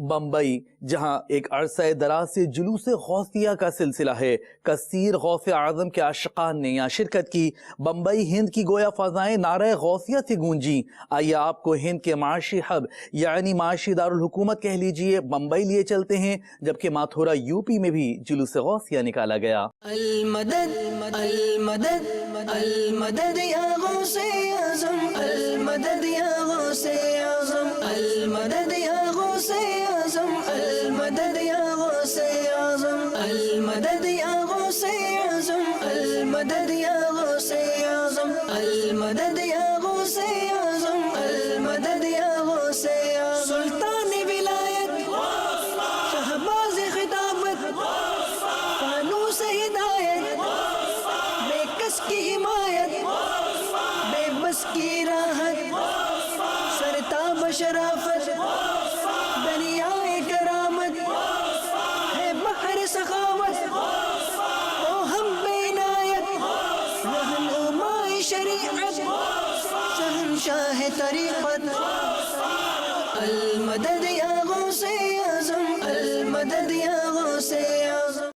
بمبئی، جہاں ایک عرصہ دراز سے جلوس غوثیہ کا سلسلہ ہے، کثیر غوث اعظم کے عاشقان نے یہاں شرکت کی۔ بمبئی ہند کی گویا فضائیں نعرہ غوثیہ سے گونجیں۔ آئیے آپ کو ہند کے معاشی ہب یعنی معاشی دارالحکومت کہہ لیجئے بمبئی لیے چلتے ہیں، جبکہ ماتھورا یو پی میں بھی جلوس غوثیہ نکالا گیا۔ المدد المدد المدد یا غوث اعظم، المدد یا غوث اعظم، المدد یا غوث اعظم، المدد یا غوث اعظم، المدد یا غوث اعظم، المدد یا غوث اعظم، المدد یا غوث اعظم، المدد یا غوث اعظم۔ سلطان ولایت، شہباز خطابت، فانوس ہدایت، بے کس کی حمایت، بے بس کی راحت، سرتاب شرافت، دریائے کرامت، ہے بحر سخاوت، تو ہم بے عنایت، رہنما شریعت، شہنشاہ طریقت۔ المدد یا غوث اعظم، المدد یا غوث